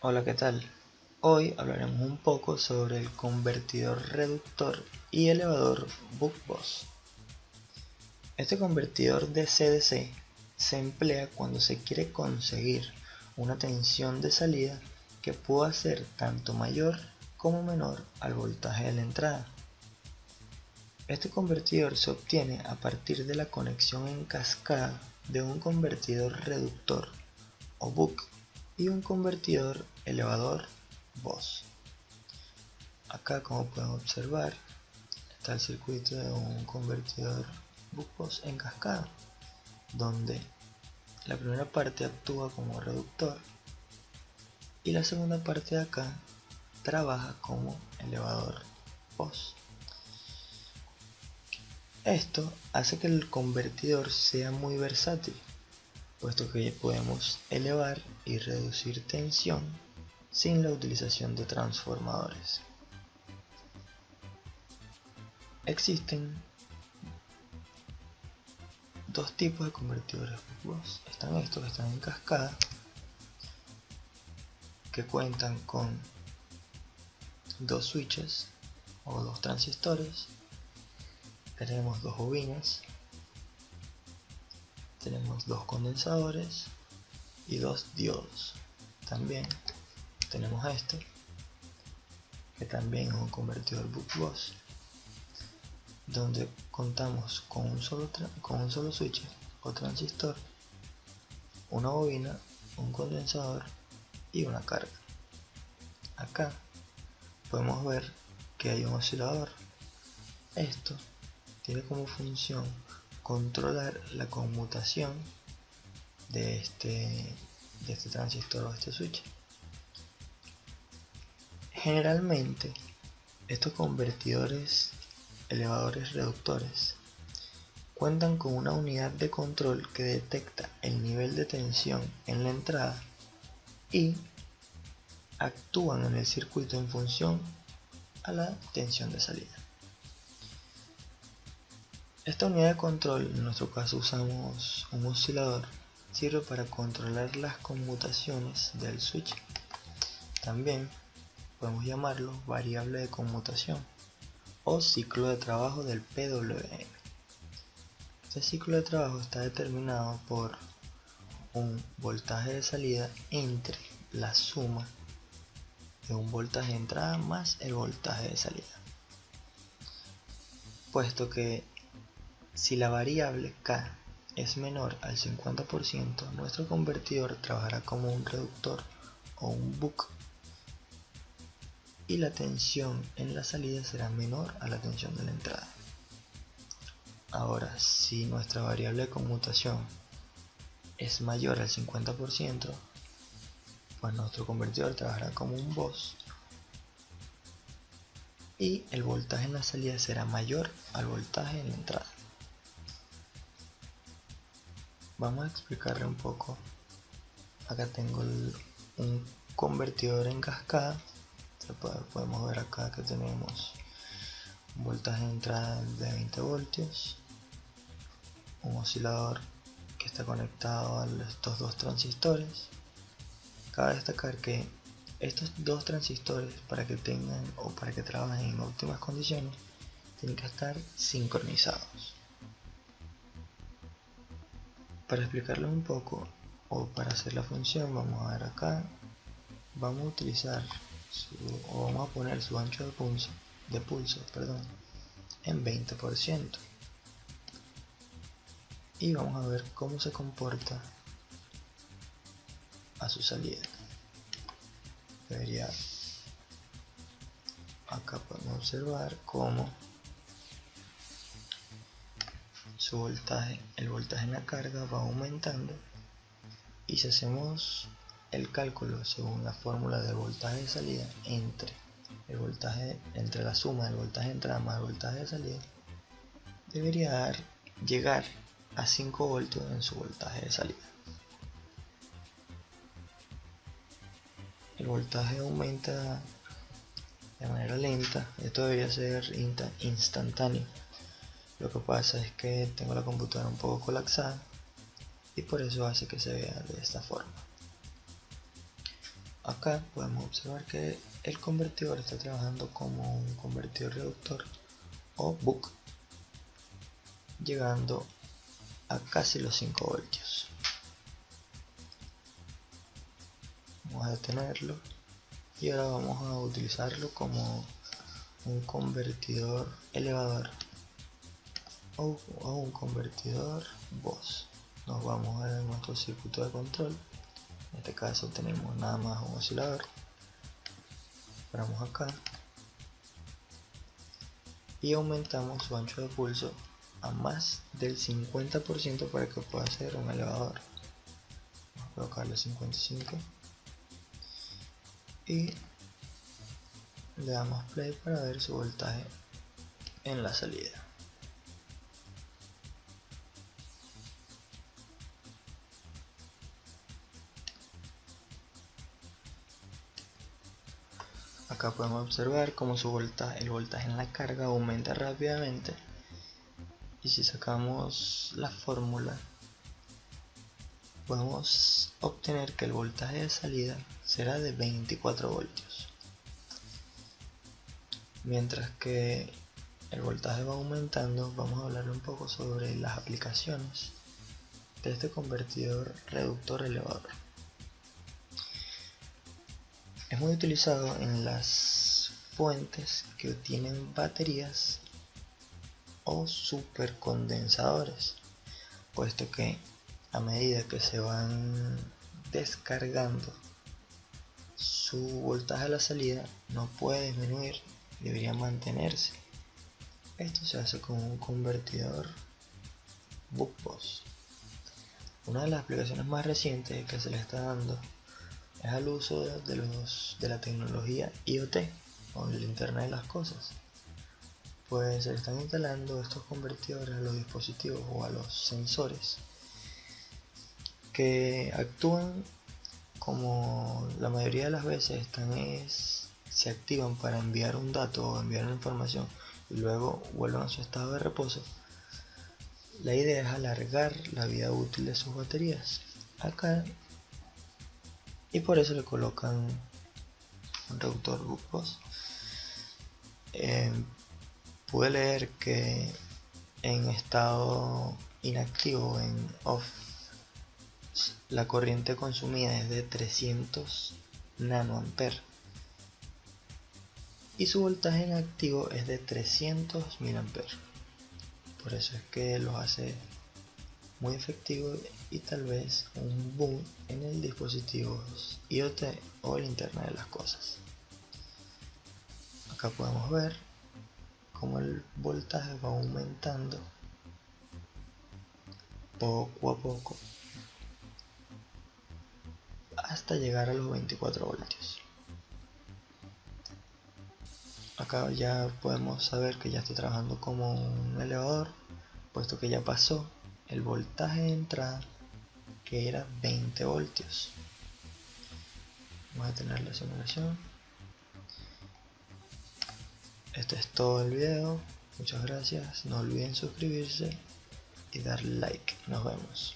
Hola, ¿qué tal? Hoy hablaremos un poco sobre el convertidor reductor y elevador Buck-Bus. Este convertidor DC-DC se emplea cuando se quiere conseguir una tensión de salida que pueda ser tanto mayor como menor al voltaje de la entrada. Este convertidor se obtiene a partir de la conexión en cascada de un convertidor reductor o Buck y un convertidor elevador Bus. Acá, como pueden observar, está el circuito de un convertidor Buck-Bus en cascada, donde la primera parte actúa como reductor y la segunda parte de acá trabaja como elevador Bus. Esto hace que el convertidor sea muy versátil, puesto que podemos elevar y reducir tensión sin la utilización de transformadores. Existen dos tipos de convertidores Buck-Bus. Están estos que están en cascada, que cuentan con dos switches o dos transistores. Tenemos dos bobinas, tenemos dos condensadores y dos diodos. También tenemos este, que también es un convertidor Buck-Bus, donde contamos con un solo switch o transistor, una bobina, un condensador y una carga. Acá podemos ver que hay un oscilador. Esto tiene como función controlar la conmutación de este transistor o este switch. Generalmente estos convertidores elevadores reductores cuentan con una unidad de control que detecta el nivel de tensión en la entrada y actúan en el circuito en función a la tensión de salida. Esta unidad de control, en nuestro caso usamos un oscilador, sirve para controlar las conmutaciones del switch. También podemos llamarlo variable de conmutación o ciclo de trabajo del PWM. Este ciclo de trabajo está determinado por un voltaje de salida entre la suma de un voltaje de entrada más el voltaje de salida, puesto que si la variable K es menor al 50%, nuestro convertidor trabajará como un reductor o un Buck y la tensión en la salida será menor a la tensión de la entrada. Ahora, si nuestra variable de conmutación es mayor al 50%, pues nuestro convertidor trabajará como un Bus y el voltaje en la salida será mayor al voltaje en la entrada. Vamos a explicarle un poco. Acá tengo un convertidor en cascada. Podemos ver acá que tenemos un voltaje de entrada de 20 voltios, un oscilador que está conectado a estos dos transistores. Cabe destacar que estos dos transistores, para que tengan o para que trabajen en óptimas condiciones, tienen que estar sincronizados. Para explicarles un poco o para hacer la función, vamos a ver acá, vamos a utilizar vamos a poner su ancho de pulso en 20% y vamos a ver cómo se comporta a su salida. Acá podemos observar cómo el voltaje en la carga va aumentando, y si hacemos el cálculo según la fórmula del voltaje de salida entre la suma del voltaje de entrada más el voltaje de salida, debería llegar a 5 voltios en su voltaje de salida. El voltaje aumenta de manera lenta. Esto debería ser instantáneo. Lo que pasa es que tengo la computadora un poco colapsada y por eso hace que se vea de esta forma. Acá podemos observar que el convertidor está trabajando como un convertidor reductor o buck, llegando a casi los 5 voltios. Vamos a detenerlo y ahora vamos a utilizarlo como un convertidor elevador o un convertidor voz. Nos vamos a nuestro circuito de control. En este caso tenemos nada más un oscilador. Paramos acá y aumentamos su ancho de pulso a más del 50% para que pueda ser un elevador. Vamos a colocarle 55 y le damos play para ver su voltaje en la salida. Acá podemos observar cómo el voltaje en la carga aumenta rápidamente, y si sacamos la fórmula podemos obtener que el voltaje de salida será de 24 voltios, mientras que el voltaje va aumentando. Vamos a hablar un poco sobre las aplicaciones de este convertidor reductor elevador. Es muy utilizado en las fuentes que tienen baterías o supercondensadores, puesto que a medida que se van descargando, su voltaje a la salida no puede disminuir, debería mantenerse. Esto se hace con un convertidor buck-boost. Una de las aplicaciones más recientes que se le está dando es al uso de la tecnología IoT o el Internet de las Cosas, pues se le están instalando estos convertidores a los dispositivos o a los sensores que actúan como la mayoría de las veces se activan para enviar un dato o enviar una información y luego vuelven a su estado de reposo. La idea es alargar la vida útil de sus baterías acá, y por eso le colocan un reductor buck-boost. Pude leer que en estado inactivo, en off, la corriente consumida es de 300 nanoamperes y su voltaje en activo es de 300 miliamperes. Por eso es que los hace muy efectivo y tal vez un boom en el dispositivo IoT o el Internet de las Cosas. Acá podemos ver cómo el voltaje va aumentando poco a poco hasta llegar a los 24 voltios. Acá ya podemos saber que ya está trabajando como un elevador, puesto que ya pasó el voltaje de entrada, que era 20 voltios. Vamos a tener la simulación. Este es todo el video. Muchas gracias. No olviden suscribirse y darle like. Nos vemos.